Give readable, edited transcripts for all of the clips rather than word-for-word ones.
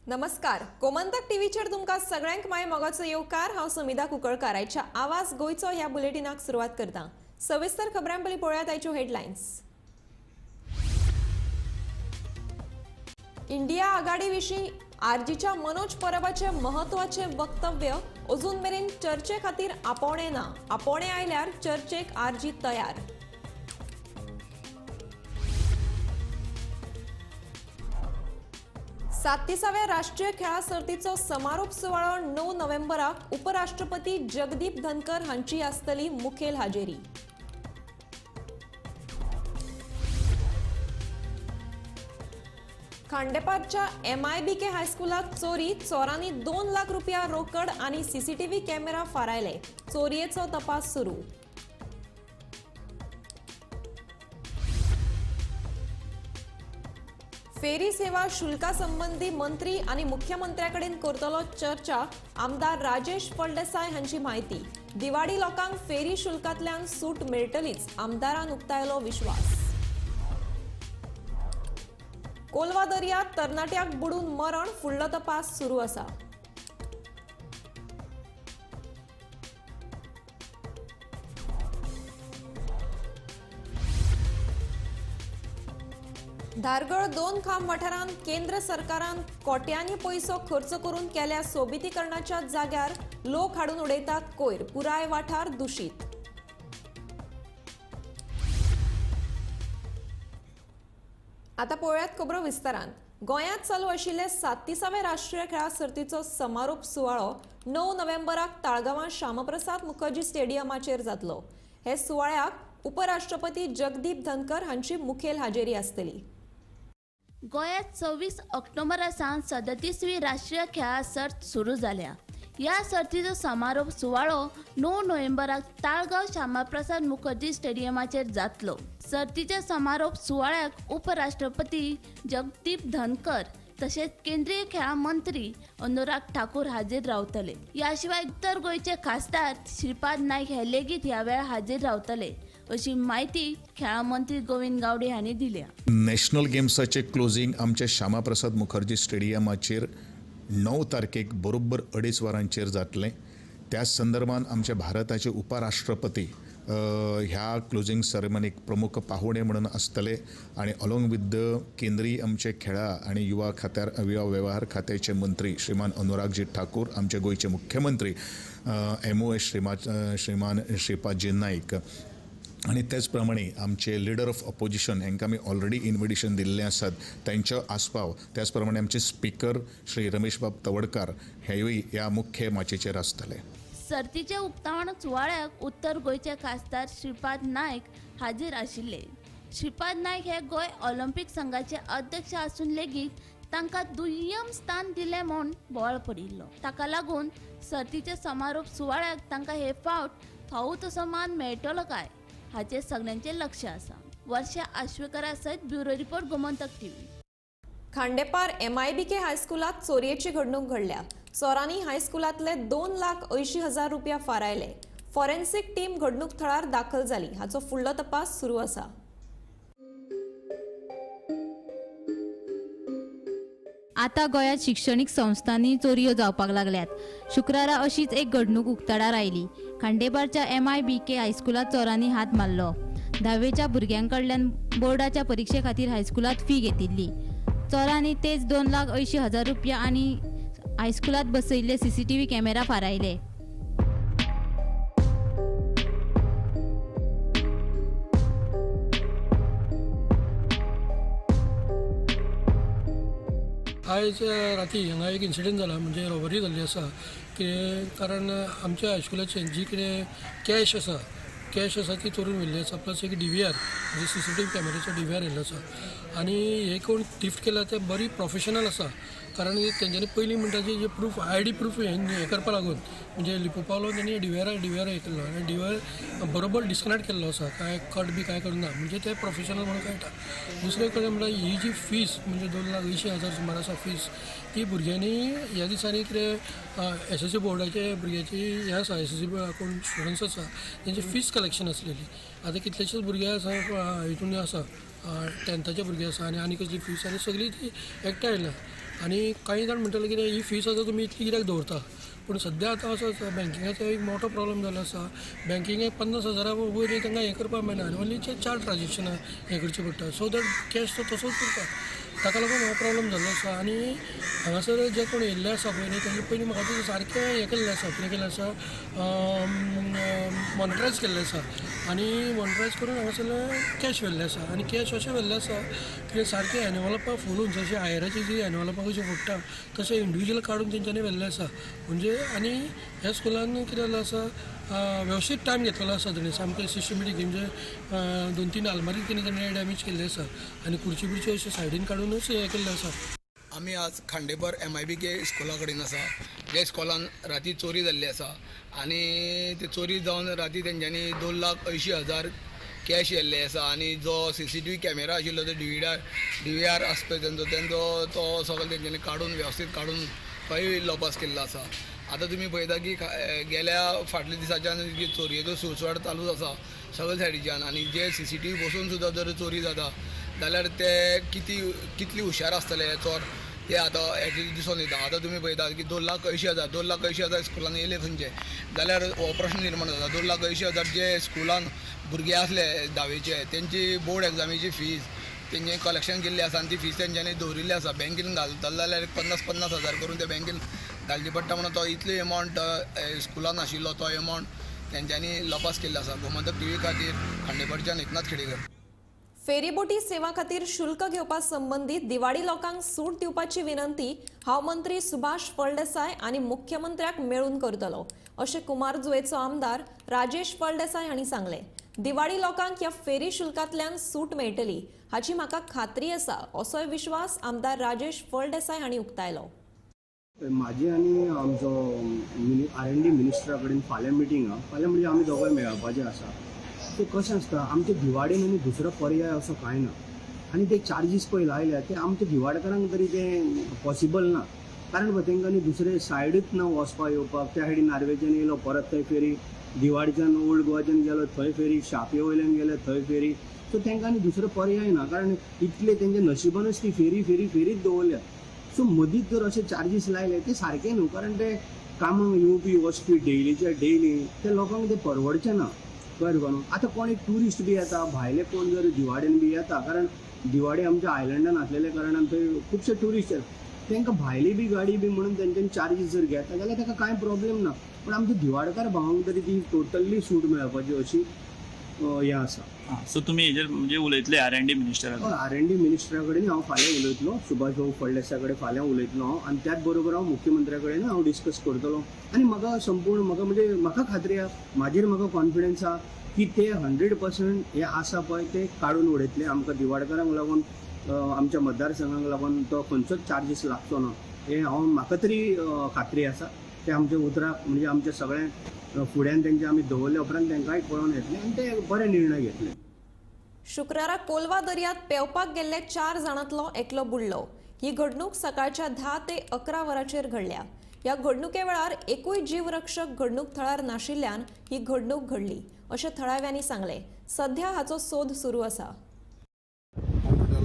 नमस्कार, गोमंतक टीव्हीचेर तुमकां सगळ्यांक माय मोगाचो येवकार। हांव समिधा कुंकळकार। आयच्या आवाज गोयचो ह्या बुलेटिनाक सुरवात करता। सविस्तर खबरां पयलीं पळयात आयच्यो हेडलायन्स। इंडिया आघाडी विशीं आरजीच्या मनोज परबाचे महत्वाचे वक्तव्य अजून मेरेन चर्चे खातीर आपोवणे ना। आपोवणे आयल्यार चर्चेक आरजी तयार। 37व्या राष्ट्रीय खेळा सर्तीचो समारोप सुवाळो 9 नोव्हेंबराक उपराष्ट्रपती जगदीप धनकर हांची आसतली मुखेल हाजेरी। खांडेपारच्या MIBK हायस्कुलात चोरी। चोरांनी 2 लाख रुपया रोकड आनी सीसीटीव्ही कॅमेरा फारायले। चोरयेचो तपास सुरू। फेरी सेवा शुल्का संबंधी मंत्री आणि मुख्यमंत्र्याकडेन करतलो चर्चा। आमदार राजेश फळदेसाय हांची माहिती। दिवाळी लोकांक फेरी शुल्कांतल्यान सूट मेळटलीच, आमदारान उक्तायलो विश्वास। कोलवा दर्यांत तरणाट्याक बुडून मरण, फुडलो तपास सुरू आसा। धारगळ 2 खांब वाठारांत केंद्र सरकारान कोट्यांनी पैसो खर्च करून केल्या सोबितीकरणाच्या जाग्यार लोक हाडून उडयतात कोयर। पुराय वाठार दूषित। आता पळयात खबरो विस्तारान। गोंयांत चालू आशिल्ले 37व्या राष्ट्रीय खेळा सर्तीचो समारोप सुवाळो 9 नोव्हेंबराक ताळगांवां श्यामप्रसाद मुखर्जी स्टेडियमाचेर जातलो। हे सुवाळ्याक उपराष्ट्रपती जगदीप धनकर हांची मुखेल हाजेरी आसतली। गोंयांत 26 ऑक्टोबरासावन 37वी राष्ट्रीय खेळा सर्त सुरू जाल्या। ह्या सर्तीचो समारोप सुवाळो 9 नोव्हेंबराक ताळगांव श्यामाप्रसाद मुखर्जी स्टेडियमाचेर जातलो। सर्तीच्या समारोप सुवाळ्याक उपराष्ट्रपती जगदीप धनकर तशेंच केंद्रीय खेळा मंत्री अनुराग ठाकूर हाजीर रावतले। ह्या शिवाय उत्तर गोंयचे खासदार श्रीपाद नायक हे लेगीत ह्या वेळार हाजीर रावतले, अशी माहिती खेळा मंत्री गोविंद गावडे हांणी दिल्या। नॅशनल गेम्साचे क्लोजिंग आमच्या श्यामाप्रसाद मुखर्जी स्टेडियमाचेर 9 तारखेक बरोबर 2.5 वरांचेर जातलें। त्या संदर्भात आमचे भारताचे उपराष्ट्रपती ह्या क्लोजिंग सेरेमनीक प्रमुख पाहुणे म्हणून आसतले आणि अलॉंग विथ द केंद्रीय आमचे खेळा आणि युवा वेव्हार खात्याचे मंत्री श्रीमान अनुरागजी ठाकूर, आमचे गोयचे मुख्यमंत्री MOS श्रीमान श्रीपादजी नाईक आणि त्याच प्रमाणे आमचे लीडर ऑफ ऑपोजिशन हांकां आमी ऑलरेडी इन्विटेशन दिल्लें आसात, तांचो आस्पाव। त्याच प्रमाणे आमचे स्पीकर श्री रमेश बाब तवडकार हेवूय ह्या मुख्य माचयेचेर आसतले। सर्तीच्या उक्तावण सुवाळ्याक उत्तर गोंयचे खासदार श्रीपाद नायक हाजीर आशिल्ले। श्रीपाद नायक हे गोंय ऑलिंपिक संघाचे अध्यक्ष आसून लेगीत तांकां दुय्यम स्थान दिलें म्हूण बोवाळ पडिल्लो। ताका लागून सर्तीच्या समारोप सुवाळ्याक तांकां हे फावो तसो मान मेळटलो काय हाचेर सगळ्यांचें लक्ष आसा। वर्षा आश्वेकरा सयत bureau report Gomantak TV. Khandepar MIBK हायस्कुलात चोरयेची घडणूक घडल्या। चोरांनी हायस्कुलांतले 2,80,000 रुपया फारायले। फॉरेन्सिक टीम घडणूक थळार दाखल जाली। हाचो फुडलो तपास सुरू आसा। आता गोंयांत शिक्षणीक संस्थांनी चोरयो जावपाक लागल्यात। शुक्रारा अशीच एक घडणूक उक्ताडार आयली। खांडेपारच्या MIBK हायस्कुलात चोरांनी हात मारलो। 10वेच्या भुरग्यांकडल्यान बोर्डाच्या परीक्षे खातीर हायस्कुलात फी घेतिल्ली। चोरांनी तेच 2,80,000 रुपया आनी हायस्कुलात बसयल्ले CCTV कॅमेरा फारायले। आयज राती हांगा एक इन्सिडंट जाला, म्हणजे रॉबरी जाल्ली आसा। कारण आमच्या हायस्कुलाचें जी कितें कॅश आसा ती चोरून व्हेल्ली आसा, प्लस एक DVR म्हणजे CCTV कॅमेराचो DVR येयल्लो आसा। आनी हे कोण टिफ्ट केला ते बरी प्रोफेशनल आसा, कारण तेंच्यांनी पयलीं म्हणटाचे जे प्रूफ ID प्रूफ हे करपा लागून म्हणजे लिपोवपाक लागून तेणी DVR हे केल्लो आनी DVR बरोबर डिस्कनेक्ट केल्लो आसा, काय कट बी काय करूं ना, म्हणजे ते प्रोफेशनल म्हणून कळटा। दुसरे कडेन म्हणल्यार ही जी फीस म्हणजे 2,80,000 सुमार आसा फीस, ती भुरग्यांनी ह्या दिसांनी कितें SSC बोर्डाचे भुरग्याची हे आसा, SSC कोण स्टुडंट्स आसा तेंची फीस कलेक्शन आसलेली। आतां कितलेशेच भुरगे आसा हितून आसा 10th भुरगे आसा आनी कसली फीस आनी सगळी ती एकठांय आयल्या। आनी कांय जाण म्हणटले कितें ही फीस आतां तुमी इतली कित्याक दवरता पूण सद्या आतां असो बँकिंगाचो एक मोठो प्रॉब्लम जाल्लो आसा बँकिंगेक 50,000 वयर तांकां हें करपाक मेळना आनी ओन्ली 4 ट्रान्जॅक्शनां हें करचें पडटा सो दॅट कॅश तो तसोच उरता ताका लागून हो प्रॉब्लम जाल्लो आसा आनी हांगासर जे कोण येयल्ले आसा पळय न्ही तेंचे पयलीं म्हाका तें सारकें हें केल्लें आसा कितें केल्लें आसा मॉनिटरायज केल्लें आसा आनी मॉनिटरायज करून हांगासर कॅश व्हेल्लें आसा आनी कॅश अशें व्हेल्लें आसा की सारकें एनवलपां फुलून जशें आयराची जी एनवलपां कशी फोडटा तशें इंडिविज्युअल काडून तेंच्यांनी व्हेल्लें आसा म्हणजे आनी ह्या स्कुलान कितें जाल्लें आसा वेवस्थीत टायम घेतलेलो आसा तेणी सामकें सिस्टमॅटीक म्हणजे 2-3 आलमारी तेणी डॅमेज केल्ले आसा आनी खुर्ची बिर्ची अशें सायडीन काडूनच हें केल्लें आसा आमी आज खांडेपार MIBK स्कुला कडेन आसा जे स्कुलान राती चोरी जाल्ली आसा आनी ती चोरी जावन राती तेंच्यांनी 2,80,000 कॅश येल्ले आसा आनी जो CCTV कॅमेरा आशिल्लो तो DVR आसता तेंचो तो सगळो तेंच्यांनी काडून वेवस्थीत काडून तोय लॉपास केल्लो आसा आतां तुमी पळयता की गेल्या फाटल्या दिसाच्यान जी चोरयेचो सुळसुळाट चालूच आसा सगळे सायडीच्यान आनी जे CCTV बसून सुद्दां जर चोरी जाता जाल्यार ते कितली हुशार आसतले चोर ते आतां एटलीस्ट दिसून येता आतां तुमी पळयता की 2,80,000 स्कुलान येयले खंयचे जाल्यार हो प्रश्न निर्माण जाता 2,80,000 जे स्कुलान भुरगे आसले 10वेचे तेंची बोर्ड एग्जामीची फीज तेंचे कलेक्शन केल्ली आसा आनी ती फीज तेंच्यांनी दवरिल्ली आसा बँकेन घालतले जाल्यार 50,000 करून ते बँकेन घालची पडटा म्हणून तो इतलो एमावंट स्कुलान आशिल्लो तो एमावंट तेंच्यांनी लॉपास केल्लो आसा गोमंतक TV खातीर खांडेपारच्यान एकनाथ खेडेकर फेरीबोटी सेवा खातीर शुल्क घेवपा संबंधीत दिवाळी लोकांक सूट दिवपाची विनंती हांव मंत्री सुभाष फळदेसाय आनी मुख्यमंत्र्याक मेळून करतलो अशें कुमारजुवेचो आमदार राजेश फळदेसाय हांणी सांगलें दिवाळी लोकांक ह्या फेरी शुल्कांतल्यान सूट मेळटली हाची म्हाका खात्री आसा असोय विश्वास आमदार राजेश फळदेसाय हांणी उक्तायलो माझी आनी आमचो R&D मिनिस्टरा कडेन फाल्यां मिटींग म्हणजे आमी दोगांय मेळपाचे आसा सो कशें आसता आमच्या दिवाडेन आनी दुसरो पर्याय असो कांय ना आनी ते चार्जीस पळय लायल्या ते आमच्या दिवाडकारांक तरी ते पॉसिबल ना कारण तेंकां न्ही दुसरे सायडूच ना वचपाक येवपाक त्या सायडीन नार्वेच्यान येयलो परत थंय फेरी दिवाडच्यान ओल्ड गोवाच्यान गेलो थंय फेरी शापये वयल्यान गेले थंय फेरी सो तेंकां आनी दुसरो पर्याय ना कारण इतले तेंचे नशिबानच ती फेरीच दवरल्या सो मदींच जर अशे चार्जीस लायले ते सारके न्हू कारण ते कामाक येवपी वचपी डेली ते लोकांक ते परवडचें ना कळ्ळें तुका न्हू आतां कोण एक ट्युरिस्ट बी येता भायले कोण जर दिवाडेन बी येता कारण दिवाडे आमच्या आयलंडान आसलेल्या कारणान थंय खुबशे ट्युरिस्ट येता तांकां भायली बी गाडी बी म्हणून तेंच्यांनी चार्जीस जर घेता जाल्यार ताका कांय प्रॉब्लेम ना पण आमच्या दिवाडकार भावांक तरी ती टोटली सूट मेळपाची अशी हें आसा सो तुमी हेजेर म्हणजे उलयतले R&D मिनिस्टरा R&D मिनिस्टरा कडेन हांव फाल्यां उलयतलो सुभाष भाऊ फळदेसाय कडेन फाल्यां उलयतलो हांव आनी त्याच बरोबर हांव मुख्यमंत्र्या कडेन हांव डिस्कस करतलो आनी म्हाका संपूर्ण म्हाका खात्री आसा म्हाजेर म्हाका कॉन्फिडन्स आसा की ते 100% हे आसा पळय ते काडून उडयतले आमकां दिवाडकारांक लागून आमच्या मतदारसंघाक लागून तो खंयचोच चार्जीस लागचो ना हे म्हाका तरी खात्री आसा ते आमच्या उतराक म्हणजे आमच्या सगळ्या फुड्यान तेंचे आमी दवरल्या उपरांत तेंकांय कळोवन येतले आनी ते बरे निर्णय घेतले शुक्रारा कोलवा दर्यांत पेंवपाक गेल्ले 4 जाणांतलो एकलो बुडलो ही घडणूक सकाळच्या 10 ते 11 वरांचेर घडल्या ह्या घडणुके वेळार एकूय जीवरक्षक घडणूक थळार नाशिल्ल्यान ही घडणूक घडली अशें थळाव्यांनी सांगलें सध्या हाचो सोद सुरू आसा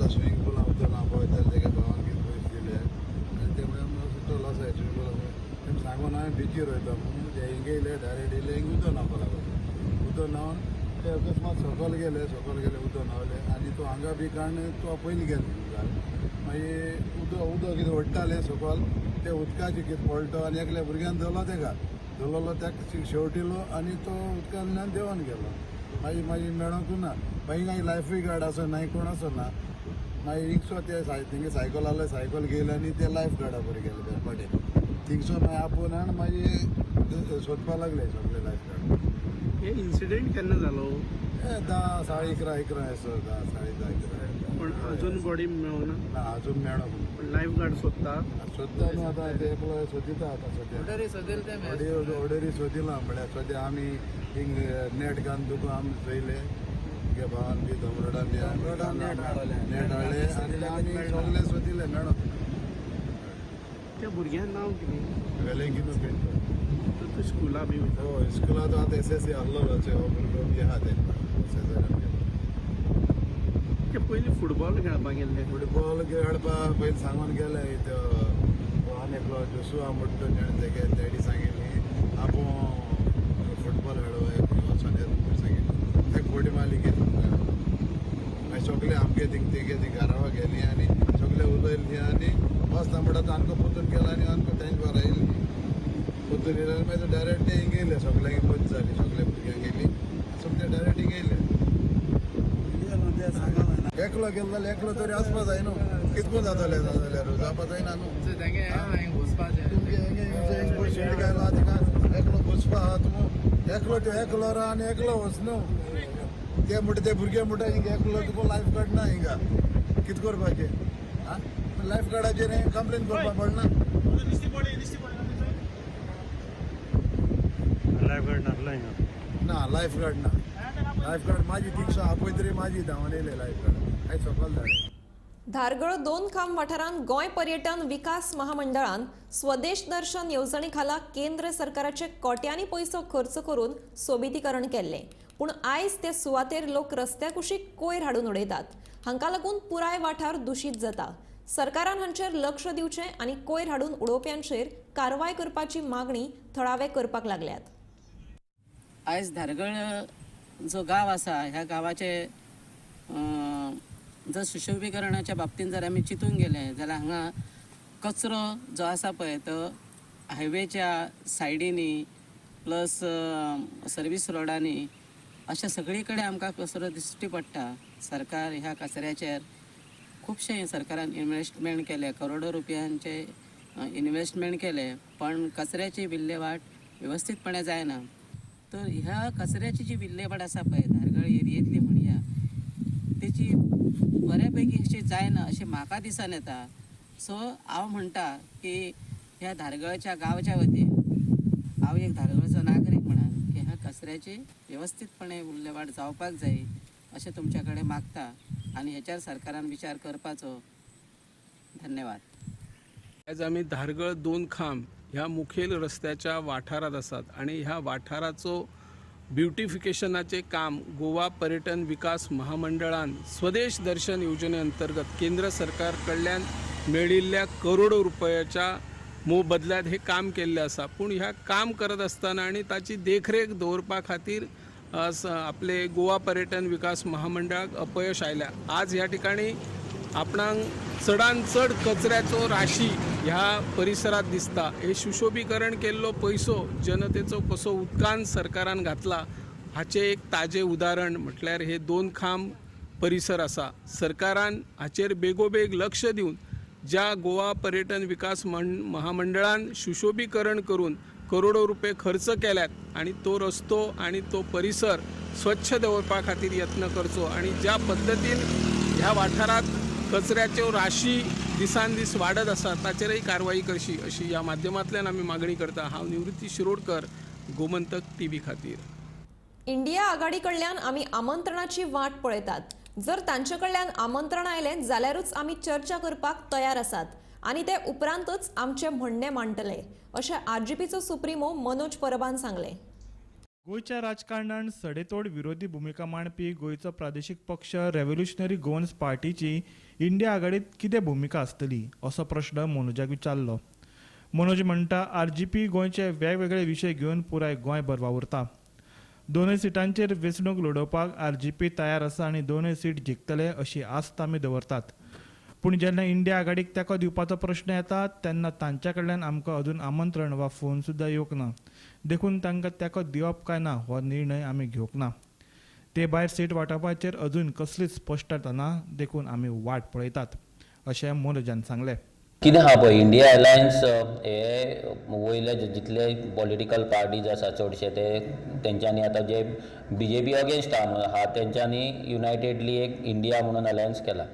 स्विमिंग पूल हांव पळयताले तेगे भावान कितें पयशे दिले आनी ते म्हळ्यार लॉस आसा स्विमींग पूल तेणें सांगून हांवें बिचीर वयता म्हणून ते हिंगा येयले डायरेक्ट येयले हिंगा उदक न्हावपा लागलो उदक न्हावन ते अकस्मात सकयल गेले उदक न्हावले आनी तो हांगा बी कारण तो पयलीं गेलो मागीर उदक कितें ओडटालें सकयल ते उदकाचे कितें पळटो आनी एकल्या भुरग्यान धरलो ताका शेवटिलो आनी तो उदकांतल्यान देंवन गेलो मागीर मेळोंकू ना मागीर कांय लायफ गार्ड आसा ना कोण आसा ना मागीर हिंगसो ते तेंगे सायकल आहले सायकल घेयले आनी ते लायफ गार्डा बरें गेले ते पाटेन थिंगसो मागीर आपोवन आनी मागीर सोदपाक लागले सगळे लायफ गार्ड हे इन्सिडेंट केन्ना जालो 10 साडे 11 असो 10 साडे 10 पण अजून बॉडी मेळोना ना अजून मेळना पण लायफ गार्ड सोदता न्हू आतां ते एकलो सोदिता आतां सद्या ऑर्डरी सोदिला म्हळ्यार सद्या आमी हिंग नेट घालून तुका आमी चोयले तुगे भावान बी धोमरोडान नेट हाडले आनी आमी सगळे सोदिले मेळो त्या भुरग्यान नांव कितें वेलेंगिनू पेंटर तूं स्कुला बी वयता हय स्कुलांत आतां SSC आहलो हो भुरगो बी आहा ते ते पयलीं फुटबॉल खेळपाक गेल्ले फुटबॉल खेळपाक पयलीं सांगून गेले सुआ म्हणटा तेणी सांगिल्ली आपूण फुटबॉल खेळोय वचून येता म्हूण सांगिल्ली ते फोडी मारली गेली मागीर सगळे आमगे तिगे ती घरावा गेली आनी सगळे उलयली आनी वचता म्हणटा आमकां पोतून गेला आनी आमकां तेंच बरं येयली पोतून येयले आनी मागीर डायरेक्ट हिंग येयले सगळ्यांक मत जाली सगळे भुरग्यांक येयली सगळे डायरेक्ट हिंग येयले एकलो गेलो जाल्यार एकलो तरी वचपा जाय न्हू कितको जातलें जाल्यार जावपा जायना न्हू गेला तिका एकलो बसपा आहा तुमी एकलो त्यो एकलो राव आनी एकलो वच न्हू ते म्हणटा ते भुरगे म्हणटा हिंगा एकलो तुका लायफ गार्ड ना हिंगा कितें करपाचें आं लायफ गार्डाचेर कंप्लेन करपा पडना लायफ गार्ड नासलो हिंगा ना लायफ गार्ड ना लायफ गार्ड माझी तिक्षा हा पळय तरी माझी धांवन येयले लायफ गार्ड आयज सकाळ धाडले धारगळ 2 खाम वाठारांत गोंय पर्यटन विकास महामंडळान स्वदेश दर्शन येवजणे खाला केंद्र सरकाराचे कोट्यांनी पैसो खर्च करून सोबितीकरण केल्ले पूण आयज ते सुवातेर लोक रस्त्या कुशीक कोयर हाडून उडयतात हांका लागून पुराय वाठार दूषित जाता सरकारान हांचेर लक्ष दिवचें आनी कोयर हाडून उडोवप्यांचेर कारवाय करपाची मागणी थळावे करपाक लागल्यात. आयज धारगळ जो गांव आसा ह्या गांवाचे जर सुशोभीकरणाच्या बाबतींत जर आमी चिंतून गेले जाल्यार हांगा कचरो जो आसा पळय तो हायवेच्या सायडीनी प्लस सर्वीस रोडांनी अशा सगळी कडेन आमकां कचरो दिश्टी पडटा. सरकार ह्या कचऱ्याचेर खुबशे सरकारान इन्वेस्टमेंट केले करोडो रुपयांचे इन्वेस्टमेंट केले पण कचऱ्याची विल्हेवाट व्यवस्थितपणे जायना. तर ह्या कचऱ्याची जी विल्हेवाट आसा पळय धारगळ एरियेंतली म्हणया तेची बऱ्यापैकी अशी जायना अशें म्हाका दिसून येता. सो हांव म्हणटा की ह्या धारगळच्या गांवच्या वतीन हांव एक धारगळचो नागरीक म्हणून की ह्या कचऱ्याची व्यवस्थितपणे विल्हेवाट जावपाक जाय अशें तुमच्या कडेन मागता आनी हेचेर सरकारान विचार करपाचो. धन्यवाद. आज आम्ही धारगळ 2 खांब ह्या मुखेल रस्त्याच्या वाठारात आसात आणि ह्या वाठाराचो ब्युटिफिकेशनाचे काम गोवा पर्यटन विकास महामंडळान स्वदेश दर्शन योजने अंतर्गत केंद्र सरकार कडल्यान मेळिल्ल्या करोडो रुपयाच्या मोबदल्यात हे काम केल्ले आसा. पूण ह्या काम करत असताना आणि ताची देखरेख दवरपा खातीर आपले गोवा पर्यटन विकास महामंडळाक अपयश आयल्या. आज ह्या ठिकाणी आपणाक चडांत चड कचऱ्याचो राशी ह्या परिसरात दिसता. हे सुशोभीकरण केल्लो पैसो जनतेचो कसो उदकान सरकारान घातला हाचे एक ताजें उदाहरण म्हटल्यार हे 2 खांब परिसर आसा. सरकारान हाचेर बेगोबेग लक्ष दिवन ज्या गोवा पर्यटन विकास महामंडळान सुशोभीकरण करून करोडो रुपये खर्च केल्यात आणि तो रस्तो आणि तो परिसर स्वच्छ दवरपा खातीर यत्न करचो आणि ज्या पद्दतीन ह्या वाठारात कचऱ्याच्यो राशी दिसान दीस वाडत आसा ताचेरय कारवाई करची अशी ह्या माध्यमांतल्यान आमी मागणी करता. हांव निवृत्ती शिरोडकर, गोमंतक TV खातीर. इंडिया आघाडी कडल्यान आमी आमंत्रणाची वाट पळयतात. जर तांचे कडल्यान आमंत्रण आयलें जाल्यारूच आमी चर्चा करपाक तयार आसात आनी ते उपरांतच आमचे म्हणणे मांडटले अशें RGPचो सुप्रिमो मनोज परबान सांगले. गोयच्या राजकारणात सडेतोड विरोधी भूमिका मांडपी गोयचो प्रादेशीक पक्ष रेव्होल्युशनरी गोवन्स पार्टीची इंडिया आघाडीत कितें भूमिका आसतली असो प्रश्न मनोजाक विचारलो. मनोज म्हणटा RGP गोंयचे वेगवेगळे विशय घेवन पुराय गोंयभर वावुरता. 2 सिटांचेर वेंचणूक लडोवपाक RGP तयार आसा आनी 2 सीट जिखतले अशी आस्त आमी दवरतात. पूण जेन्ना इंडिया आघाडीक तेंको दिवपाचो प्रश्न येता तेन्ना तांच्या कडल्यान आमकां अजून आमंत्रण वा फोन सुद्दां येवंक ना. देखून तांकां तेंको दिवप काय ना हो निर्णय आमी घेवंक ना. ते भायर सीट वांटपाचेर अजून कसलीच स्पश्टता ना देखून आमी वाट पळयतात अशें मनोजान सांगलें. कितें आहा पळय इंडिया अलायन्स हे वयले जितले पॉलिटिकल पार्टीज आसा चडशे ते तेंच्यांनी आतां जे BJP अगेन्स्ट आहा तेंच्यांनी युनायटेडली एक इंडिया म्हणून अलायन्स केला.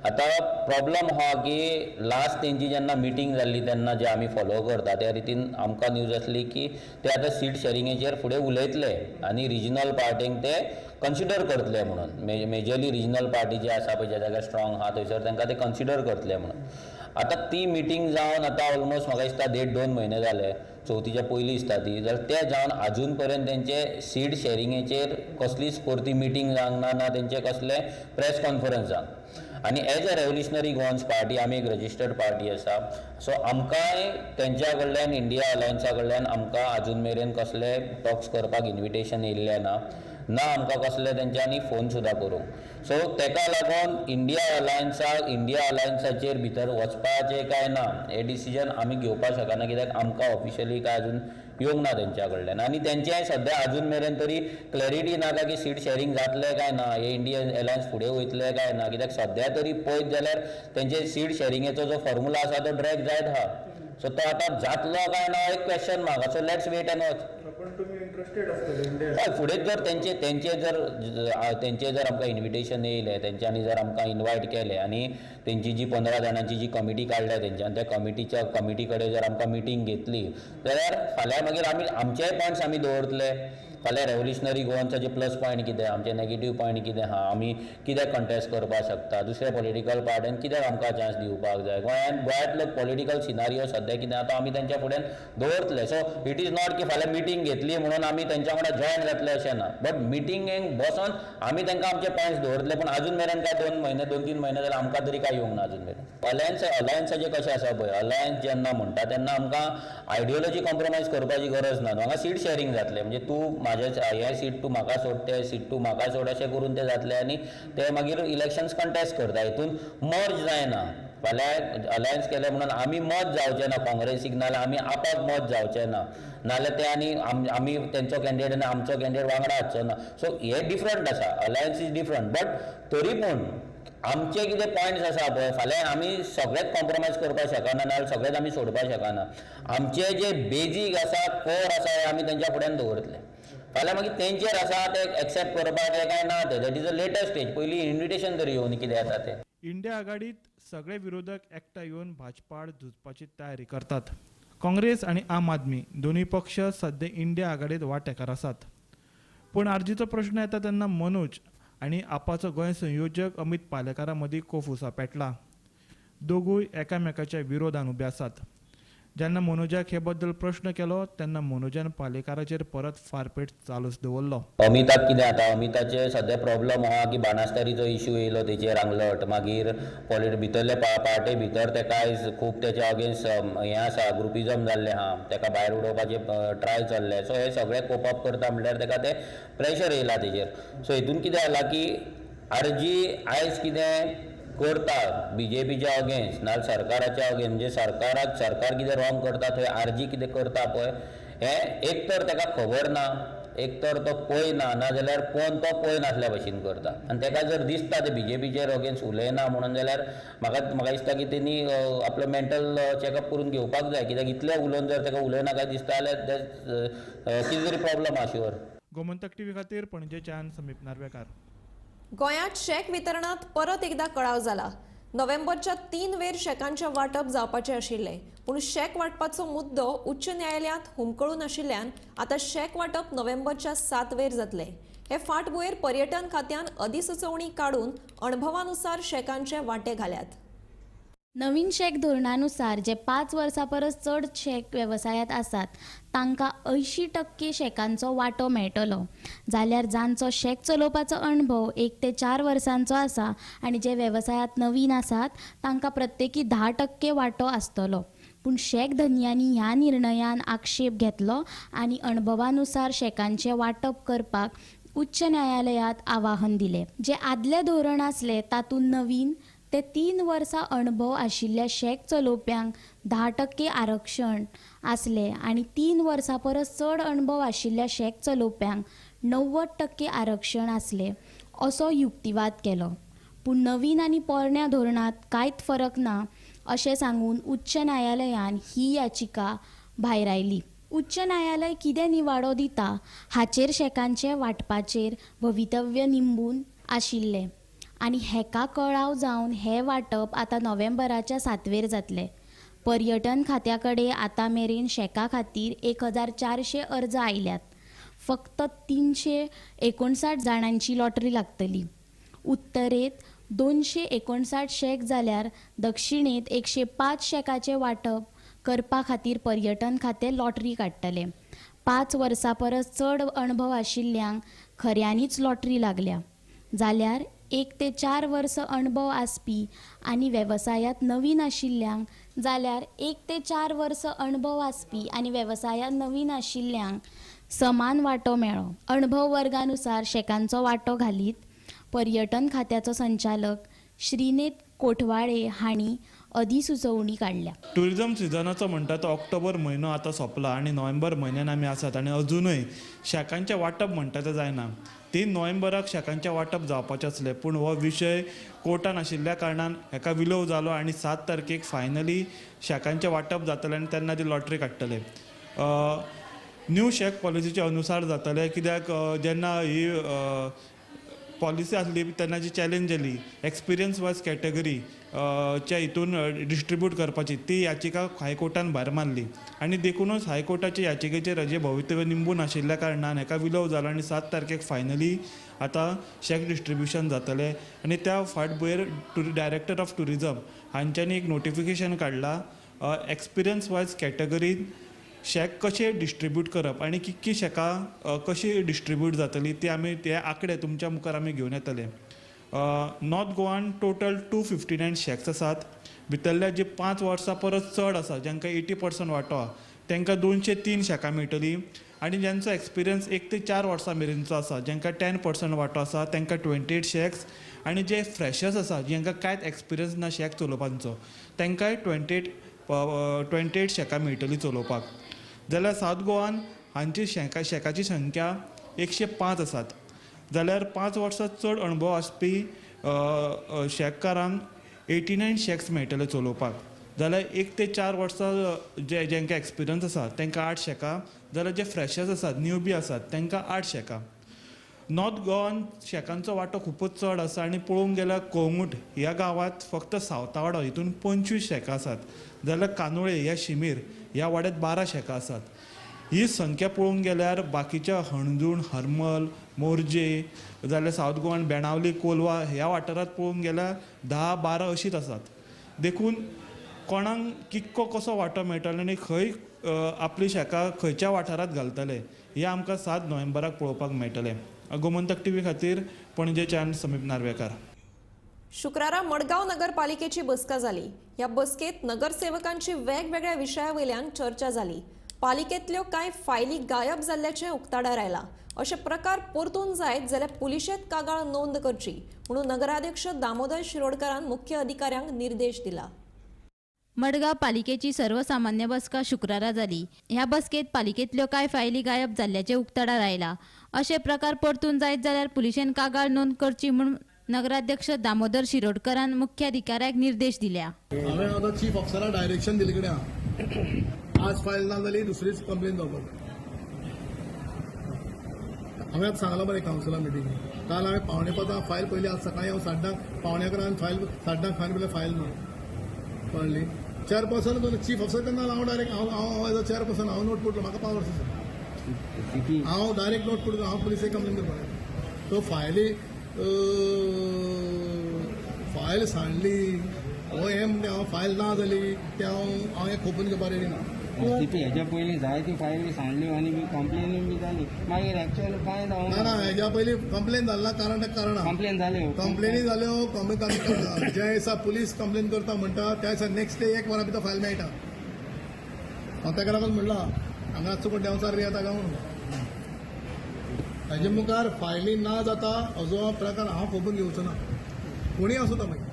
आतां प्रॉब्लम हा की लास्ट तेंची जेन्ना मिटींग जाल्ली तेन्ना जे आमी फॉलो करता त्या रितीन आमकां न्यूज आसली की ते आतां सीट शेरिंगेचेर फुडें उलयतले आनी रिजनल पार्टींक ते कन्सिडर करतले म्हणून मेजरली रिजनल पार्टी जे आसा पळय ज्या जाग्यार स्ट्रॉंग आहा थंयसर तांकां ते कन्सिडर करतले म्हणून. आतां ती मिटींग जावन आतां ऑलमोस्ट म्हाका दिसता 1.5-2 म्हयने जाले चवथीच्या पयलीं दिसता ती जाल्यार ते जावन आजून पर्यंत तेंचे सीट शेरिंगेचेर कसलीच परती मिटींग जावंक ना तेंचे कसले प्रेस कॉन्फरन्स जावंक. आनी as a revolutionary Goans party आमी एक रजिस्टर्ड पार्टी आसा. सो आमकांय तेंच्या कडल्यान इंडिया अलायन्सा कडल्यान आमकां आजून मेरेन कसले टॉक्स करपाक इन्विटेशन येयल्लें ना आमकां कसले तेंच्यांनी फोन सुद्दां करूंक. सो तेका लागून इंडिया अलायन्साचेर भितर वचपाचें काय ना हें डिसिजन आमी घेवपाक शकना, कित्याक आमकां ऑफिशियली काय आजून येवंक ना तेंच्या कडल्यान. आनी तेंचेय सद्या आजून मेरेन तरी क्लॅरिटी नाका की सीट शेअरिंग जातलें काय ना, हे इंडियन अलायन्स फुडें वयतले काय ना, कित्याक सद्या तरी पळयत जाल्यार तेंचे सीट शेअरिंगेचो जो फॉर्मुला आसा तो ड्रॅग जायत आहा. सो तो आतां जातलो काय ना एक question mark. So let's wait and watch. हय, फुडें जर तेंचे जर आमकां इन्विटेशन येयलें, तेंच्यांनी जर आमकां इन्वायट केलें आनी तेंची जी 15 जाणांची जी कमिटी काडल्या तेंच्यान, त्या कमिटी कडेन जर आमकां मिटींग घेतली जाल्यार फाल्यां मागीर आमी आमचेय पॉयंट्स आमी दवरतले. फाल्यां रेव्होल्युशनरी गोवन्साचे प्लस पॉयंट कितें, आमचे नेगेटीव पॉयंट कितें आहा, आमी कित्याक कंटेस्ट करपाक शकता, दुसऱ्या पॉलिटिकल पार्ट्यान कित्याक आमकां चान्स दिवपाक जाय. गोंयांतलो पॉलिटिकल सिनारियो सद्या कितें आतां आमी तेंच्या फुड्यान दवरतले. सो इट इज नॉट की फाल्यां मिटींग घेतली म्हणून आमी तेंच्या वांगडा जॉयन जातले अशें ना, बट मिटींगेक बसोन आमी तेंकां आमचे पॉयंट्स दवरतले. पूण अजून मेरेन काय 2-3 म्हयने जाल्यार आमकां तरी काय येवंक ना अजून मेरेन. अलायन्साचें कशें आसा पळय, अलायन्स जेन्ना म्हणटा तेन्ना आमकां आयडियोलॉजी कॉम्प्रोमायज करपाची गरज ना. हांगा सीट शेअरिंग जातलें, म्हणजे तूं हे सीट तूं म्हाका सोड, ते सीट तूं म्हाका सोड अशें करून ते जातले आनी ते मागीर इलेक्शन्स कंटेस्ट करता. हितून मर्ज जायना. फाल्यां अलायन्स केलें म्हणून आमी मत जावचें ना काँग्रेसीक, नाल्यार आमी आपाक मत जावचें ना, नाल्यार ते आनी आमी तेंचो कॅन्डिडेट आनी आमचो कॅन्डिडेट वांगडा हाडचो ना. सो हे डिफरंट आसा, अलायन्स इज डिफरंट. बट तरी पूण आमचे कितें पॉयंट्स आसा पळय, फाल्यां आमी सगळेच कॉम्प्रोमायज करपाक शकना, नाल्यार सगळेच आमी सोडपाक शकना. आमचे जे बेजीक आसा, कोर आसा, हे आमी तेंच्या फुड्यान दवरतले. फाल्यां मागीर तेंचेर आसा ते एक्सेप्ट करपाक काय ना, ते that is a latest stage. पयलीं इन्विटेशन तरी येवन कितें आसा ते. इंडिया आघाडीत सगळे विरोधक एकठांय येवन भाजपाड झुजपाची तयारी करतात. काँग्रेस आणि आम आदमी दोन्ही पक्ष सध्या इंडिया आघाडीत वांटेकार आसात. पूण आर्जीचो प्रश्न येता तेन्ना मनोज आणि आपाचो गोंय संयोजक अमित पालेकारा मदीं कोफुसा पेटला. दोगूय एकामेकाच्या विरोधान उबे आसात. जेन्ना मनोजाक हे बद्दल प्रश्न केलो तेन्ना मनोजान पालेकाराचेर परत फारपेट चालूच दवरलो. अमिताक कितें जाता, अमिताचे सद्या प्रॉब्लम आहा की बाणास्तारीचो इश्यू येयलो तेचेर आंगलट, मागीर भितरले पार्टी भितर तेका खूब तेच्या अगेन्स्ट हें आसा, ग्रुपिजम जाल्लें आहा, तेका भायर उडोवपाचे ट्राय चल्ले. सो हे सगळे कोप अप करता म्हणल्यार तेका ते प्रेशर येयला तेचेर. सो हितून कितें जाला की आरजी आयज कितें करता BJPच्या अगेन्स्ट नाल्यार सरकाराच्या अगेन्स्ट, म्हणजे सरकार कितें रॉंग करता थंय आरजी कितें करता पळय, हें एक तर तेका खबर ना, एक तर तो पळयना, नाजाल्यार पळोवन तो पळयनासल्या भशेन करता. आनी तेका जर दिसता ते BJPचेर अगेन्स्ट उलयना म्हणून, जाल्यार म्हाका दिसता की तेणी आपलो मेंटल चॅकअप करून घेवपाक जाय, कित्याक इतलें उलोवन जर तेका उलयना काय दिसता जाल्यार कितें तरी प्रॉब्लम आहा शुअर. गोमंतक TV खातीर पणजेच्यान समीप नार्वेकार. गोंयांत शेक वितरणात परत एकदा कळाव जाला. नोव्हेंबरच्या 3 वेर शेकांचे वांटप जावपाचे आशिल्ले, पूण शेक वांटपाचो मुद्दो उच्च न्यायालयांत हुमकळून आशिल्ल्यान आतां शेक वांटप नोव्हेंबरच्या 7 वेर जातले. हे फाटभुंयेर पर्यटन खात्यान अधिसुचोवणी काडून अणभवानुसार शेकांचे वांटे घाल्यात. नवीन शेक धोरणानुसार जे 5 वर्सां परस चड शेक वेवसायांत आसात तांकां 80% शेकांचो वांटो मेळटलो. जाल्यार जांचो शेक चलोवपाचो अणभव 1 ते 4 वर्सांचो आसा आनी जे वेवसायांत नवीन आसात तांकां प्रत्येकी 10% वांटो आसतलो. पूण शेक धन्यांनी ह्या निर्णयान आक्षेप घेतलो आनी अणभवानुसार शेकांचें वांटप करपाक उच्च न्यायालयांत आवाहन दिलें. जे आदलें धोरण आसलें तातूंत नवीन ते 3 वर्सां अणभव आशिल्ल्या शेक चलोवप्यांक 10% आरक्षण आसलें आनी 3 वर्सां परस चड अणभव आशिल्ल्या शेक चलोवप्यांक 90% आरक्षण आसलें असो युक्तिवाद केलो. पूण नवीन आनी पोरण्या धोरणांत कांयच फरक ना अशें सांगून उच्च न्यायालयान ही याचिका भायर आयली. उच्च न्यायालय कितें निवाडो दिता हाचेर शेकांचे वांटपाचेर भवितव्य निंबून आशिल्लें आनी हेका कळाव जावन हें वांटप आतां नोव्हेंबराच्या 7 वेर जातलें. पर्यटन खात्या कडेन आतां मेरेन शेका खातीर 1400 अर्ज आयल्यात. फक्त 359 जाणांची लॉटरी लागतली. उत्तरेत 259 शेक जाल्यार दक्षिणेत 105 शेकाचें वांटप करपा खातीर पर्यटन खातें लॉटरी काडटलें. 5 वर्सां परस चड अणभव आशिल्ल्यांक खऱ्यांनीच लॉटरी लागल्या. जाल्यार 1 ते 4 वर्स अणभव आसपी आनी वेवसायांत नवीन आशिल्ल्यांक जाल्यार 1 ते 4 वर्स अणभव आसपी आनी वेवसायांत नवीन आशिल्ल्यांक समान वांटो मेळ्ळो. अणभव वर्गानुसार शेकांचो वांटो घालीत पर्यटन खात्याचो संचालक श्रीनेत कोठवाळे हांणी अधिसुचोवणी काडल्या. टुरिझम सिजनाचो म्हणटा तो ऑक्टोबर म्हयनो आतां सोंपला आनी नोव्हेंबर म्हयन्यान आमी आसात आनी अजुनूय शेकांचें वांटप म्हणटा तें जायना. 3 नोव्हेंबराक शेकांचें वांटप जावपाचें आसलें पूण हो विशय कोर्टान आशिल्ल्या कारणान हेका विलोव जालो आनी 7 तारखेक फायनली शेकांचें वांटप जातलें आनी तेन्ना ती लॉटरी काडटले. न्यू शेक पॉलिसीच्या अनुसार जातलें कित्याक जेन्ना ही पॉलिसी आसली तेन्ना जी चॅलेंज जाली एक्सपिरियन्स वायज कॅटेगरी च्या हितून डिस्ट्रिब्यूट करपाची ती याचिका हायकोर्टान भायर मारली आनी देखूनच हायकोर्टाच्या याचिकेचेर हेजें भवितव्य निंबून आशिल्ल्या कारणान हेका विलोव जालो आनी 7 तारखेक फायनली आतां शेक डिस्ट्रिब्युशन जातलें आनी त्या फाटभुंयेर डायरेक्टर ऑफ टुरिझम हांच्यांनी एक नोटिफिकेशन काडलां एक्सपिरियन्स वायज कॅटेगरीन शेक कशे डिस्ट्रिब्यूट करप आनी कितकी शेकां कशी डिस्ट्रिब्यूट जातली ती आमी ते आंकडे तुमच्या मुखार आमी घेवन येतले. नॉर्थ गोवान टोटल 259 शेक्स आसात. भितरल्या जी 5 वर्सां परस चड आसा जांकां 80% वांटो आहा तांकां 203 शेकां मेळटली आनी ज्यांचो एक्सपिरियन्स 1 ते 4 वर्सां मेरेनचो आसा जांकां 10% वांटो आसा तांकां 28 शेक्स आनी जे फ्रेशर्स आसा जांकां कांयच एक्सपिरियन्स ना शेक चलोवपाचो तांकांय 28 शेकां मेळटली चलोवपाक. जाल्यार सावथ गोवान हांची शेकाची संख्या 105 आसात. जाल्यार 5 वर्सां चड अणभव आसपी शेककारांक 89 शेक्स मेळटले चलोवपाक. जाल्यार 1 ते 4 वर्सां जेंकां एक्सपिरियन्स आसा तांकां 8 शेकां जाल्यार जे फ्रेशर्स आसात न्यूबी आसात तांकां 8 शेकां. नॉर्थ गोवान शेकांचो वांटो खूबच चड आसा आनी पळोवंक गेल्यार कोंगूट ह्या गांवांत फक्त सावतावाडो हितून 25 शेकां आसात. जाल्यार कानोळे ह्या शिमेर ह्या वाड्यात 12 शेकां आसात. ही संख्या पळोवंक गेल्यार बाकीच्या हणजूण हरमल मोरजे जाल्यार सावथ गोवान बेणावली कोलवा ह्या वाठारांत पळोवंक गेल्यार 10-12 अशीच आसात. देखून कोणाक कितको कसो वांटो मेळटलो आनी खंय आपली शेकां खंयच्या वाठारांत घालतले हें आमकां 7 नोव्हेंबराक पळोवपाक मेळटलें. गोमंतक टीव्ही खातीर पणजेच्यान समीप नार्वेकार. शुक्रारा मडगांव नगरपालिकेची बसका जाली. ह्या बसकेत नगरसेवकांची वेगवेगळ्या विशयावयल्यान चर्चा जाली. पालिकेंतल्यो कांय फायली गायब जाल्ल्याचें उक्ताडार आयलां. अशे प्रकार परतून जायत जाल्यार पुलिशेंत कागाळ नोंद करची म्हणून नगराध्यक्ष दामोदर शिरोडकारान मुख्य अधिकाऱ्यांक निर्देश दिला. मडगांव पालिकेची सर्वसामान्य बसका शुक्रारा जाली. ह्या बसकेत पालिकेंतल्यो कांय फायली गायब जाल्ल्याचें उक्ताडार आयला. अशे प्रकार परतून जायत जाल्यार पुलिशेन कागाळ नोंद करची म्हणून नगराध्यक्ष दामोदर शिरोडकारान मुख्य अधिकाऱ्याक निर्देश दिल्या. हांवें आतां चीफ ऑफिसराक डायरेक्शन दिलें कडेन आज फायल ना जाली दुसरीच कंप्लेन जावपाक. हांवें आतां सांगलां मरे कावन्सिला मिटींग काल हांवें 9:45 फायल पयली आज सकाळीं हांव 9:30 फायल 9:30 फायल पयलें फायल ना कळ्ळी. चेअरपर्सन चीफ ऑफिसर केन्ना हांव डायरेक्ट हांव एज अ चेअरपर्सन हांव नोट पुटलो म्हाका पावर आसा. हांव डायरेक्ट नोट पुटलो हांव पुलिसेक कंप्लेन करपाक. तो फायल सांडली हो हें म्हणजे हांव फायल ना जाली ते हांव हें खोपून घेवपाक रेडी ना. हेच्या पयलीं जायती फायली सांडल्यो आनी कंप्लेनी बी जाली मागीर एक्चुअल कांय ना हेच्या पयलीं कंप्लेन जाल्ला कारण कंप्लेन जाल्यो कंप्लेनी जाल्यो ज्या दिसा पुलीस कंप्लेन करता म्हणटा त्या दिसा नेक्स्ट डे 1 वरा भितर फायल मेळटा. हांव ताका लागून म्हणला हांगा चुकून देंवचार बी येता काय म्हणून. हाजे मुखार फायली ना जाता असो प्रकार हांव खोपून घेवचो ना कोणीय आसूं तो मागीर.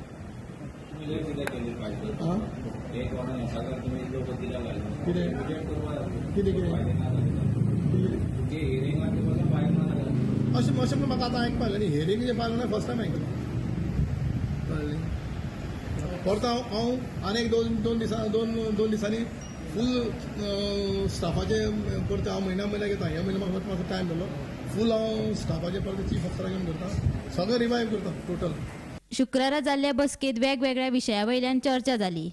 अशें म्हणून म्हाका आतां आयकपाक लागलें हियरींग जे फायल ना फर्स्ट टायम आयकलां कळ्ळें. परत हांव आनी एक दोन दिसांनी फूल स्टाफाचे परत हांव म्हयन्या घेता. ह्या म्हयन्या म्हाका मातसो टायम जालो फूल हांव स्टाफाचे परत चीफ ऑफिसराक घेवन करता सगळें रिवायव करता टोटल. शुक्रारा जाल्ल्या बसकेत वेगवेगळ्या विशयावयल्यान चर्चा जाली.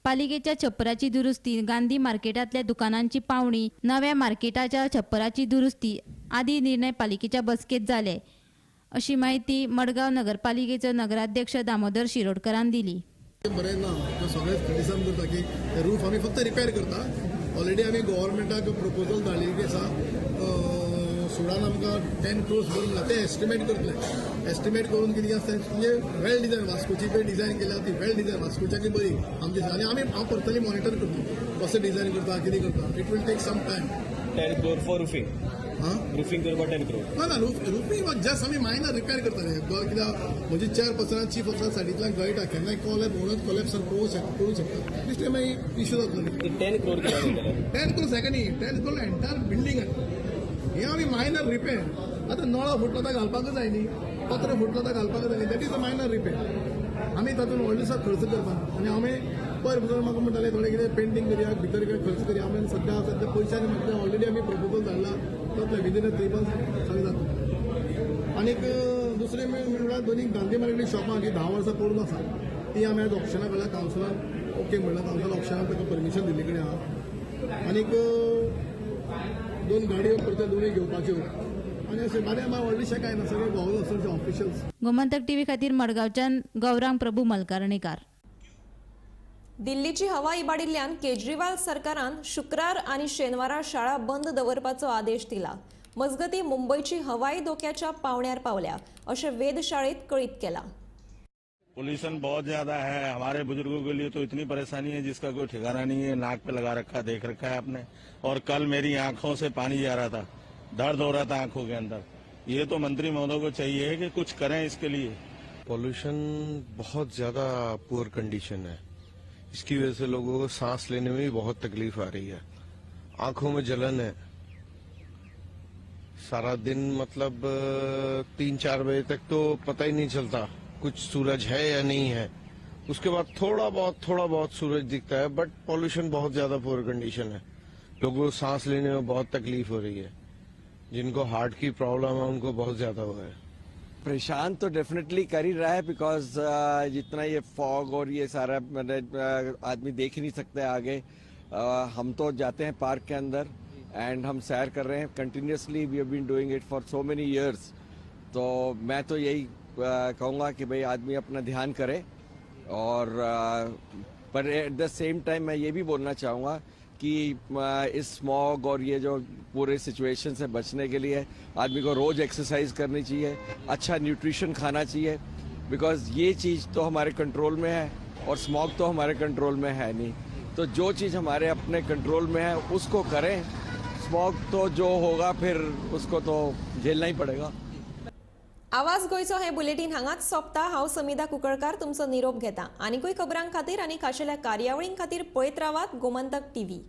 पालिकेच्या छप्पराची दुरुस्ती, गांधी मार्केटांतल्या दुकानांची पावणी, नव्या मार्केटाच्या छप्पराची दुरुस्ती आदी निर्णय पालिकेच्या बसकेत जाले अशी माहिती मडगांव नगरपालिकेचो नगराध्यक्ष दामोदर शिरोडकारान दिली. बरें ना तो सगळेच क्रिटिसायज करता की ते रूफ आमी फक्त रिपेर करता. ऑलरेडी आमी गव्हर्मेंटाक प्रपोजल धाडलेली आसा सुडान आमकां 10 crores भरून ते एस्टिमेट करतले. एस्टिमेट करून कितें आसता म्हणजे वेल डिझायन वास्कोची पळय डिझायन केल्या ती वेल डिझायन वास्कोच्याची बरी आमची आनी हांव पर्सनली मॉनिटर करता कशें डिझायन करता कितें करता. It will take some time. 10 crore for roofing. Roofing करपाक 10 crore. ना रुफिंग जस्ट आमी मायनर रिपेर करताले कित्याक म्हजी चेअरपर्सनान चीफ ऑफिसर सायडींतल्यान गळटा केन्नाय म्हणून कोलॅप्स करूं शकता. दिसले मागीर इश्यू जातलो न्ही. 10 crore केला 10 crore second 10 crore entire building हे आमी मायनर रिपेर. आतां नळो फुटलो तो घालपाकच जाय न्ही, पत्र फुटलो तो घालपाकच जाय न्ही. That is a minor repair. आमी तातूंत व्हडलोसो खर्च करपाक आनी हांवें पयर पसून म्हाका म्हणटाले थोडे कितें पेंटींग करया भितर कितें खर्च करया. हांवें सद्या पयशांनी म्हटलें ऑलरेडी आमी प्रपोजल धाडला जातलें विदीन 3 months सगळें जातलें. आनीक दुसरें म्हणल्यार दोनी गांधी मार्केट शॉपां जी 10 वर्सां पडून आसा ती आमी आज ऑप्शनाक घाल्या. कावन्सिलान ओके म्हणल्यार कावन्सिल ऑप्शनाक ताका परमिशन दिल्ले कडेन आहा. आनीक 2 गाडयो परते दोनूय घेवपाच्यो आनी अशें बारीक व्हडलेशें कांय ना. सगळे गव्हर्नमेंट ऑफिशियल्स. गोमंतक टीव्ही खातीर मडगांवच्यान गौरांग प्रभू मलकार्णीकार. दिल्लीची हवा इबाडिल्ल्यान केजरीवाल सरकारान शुक्रार आनी शेनवारा शाळा बंद दवरपाचो आदेश दिला. मजगती मुंबयची हवाई धोक्याच्या पावण्यार पावल्या अशें वेधशाळेत कळीत केला. पोल्यूशन बहुत ज्यादा है. हमारे बुजुर्गों के लिए तो इतनी परेशानी है जिसका कोई ठिकाना नहीं है. नाक पे लगा रखा, देख रखा है आपने. और कल मेरी आंखों से पानी जा रहा था, दर्द हो रहा था आंखों के अंदर. ये तो मंत्री महोदय को चाहिए कि कुछ करें इसके लिए. पोल्यूशन बहुत ज्यादा पुअर कंडीशन है. इसकी वजह से लोगों को सांस लेने में भी बहुत तकलीफ आ रही है. आंखों में जलन है. सारा दिन मतलब 3-4 बजे तक तो पता ही नहीं चलता कुछ सूरज है या नहीं है. उसके बाद थोड़ा बहुत सूरज दिखता है. बट पॉल्यूशन बहुत ज्यादा पुअर कंडीशन है. लोगों को सांस लेने में बहुत तकलीफ हो रही है. जिनको हार्ट की प्रॉब्लम है उनको बहुत ज्यादा हो रहा है. परेशान तो डेफिनेटली कर ही रहा है बिकॉज जितना ये फॉग और ये सारा मतलब आदमी देख ही नहीं सकता आगे. हम तो जाते हैं पार्क के अंदर एंड हम सैर कर रहे हैं continuously. We have been doing it for so many years. तो मैं तो यही कहूँगा कि भाई आदमी अपना ध्यान करे. और पर एट द सेम टाइम मैं ये भी बोलना चाहूँगा कि इस स्मॉग और ये जो पूरे सिचुएशन से बचने के लिए आदमी को रोज एक्सरसाइज करनी चाहिए, अच्छा न्यूट्रिशन खाना चाहिए. बिकॉज ये चीज़ तो हमारे कंट्रोल में है और स्मॉग तो हमारे कंट्रोल में है नहीं. तो जो चीज़ हमारे अपने कंट्रोल में है उसको करें. स्मॉग तो जो होगा फिर उसको तो झेलना ही पड़ेगा. आवाज गोयचो हे बुलेटिन हांगाच सोंपता. हांव समिधा कुंकळकार तुमचो निरोप घेता. आनीकूय खबरां खातीर आनी खाशेल्या कार्यावळीं खातीर पळयत रावात गोमंतक टीव्ही.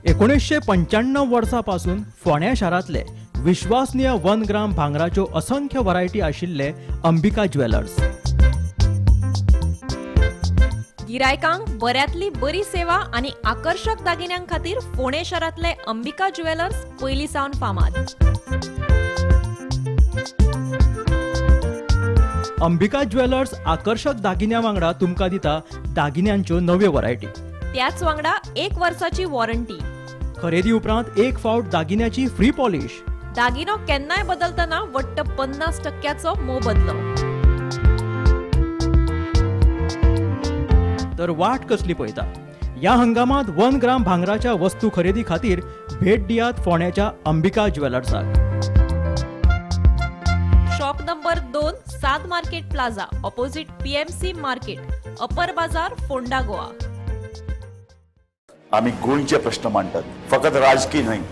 एकोणीसशे 95 वर्सापासून फोंड्या शारांतले विश्वासनीय 1 ग्राम भांगराच्यो असंख्य व्हरायटी आशिल्ले अंबिका ज्वेलर्स. गिरायकांक बऱ्यांतली बरी सेवा आनी आकर्षक दागिन्यां खातीर फोंडे शारांतले अंबिका ज्वेलर्स पयलीं सावन फामाद. अंबिका ज्वेलर्स आकर्षक दागिन्यां वांगडा तुमकां दिता दागिन्यांच्यो नव्यो व्हरायटी. त्याच वांगडा 1 वर्साची वॉरंटी. खरेदी उपरांत 1 फावट दागिन्याची फ्री पॉलिश. दागिनो केन्नाय बदलतना वट्ट 50% मोबदलो. तर वाट कसली पळयता. या हंगामात 1 ग्राम भांगराच्या वस्तू खरेदी खातीर भेट दियात फोंड्याच्या अंबिका ज्वेलर्साक. Shop number 2, 7 market plaza, opposite PMC market, upper Bazar, Ponda, Goa. आम्ही गोंयचे प्रश्न मांडटात, फकत राजकीय न्हय.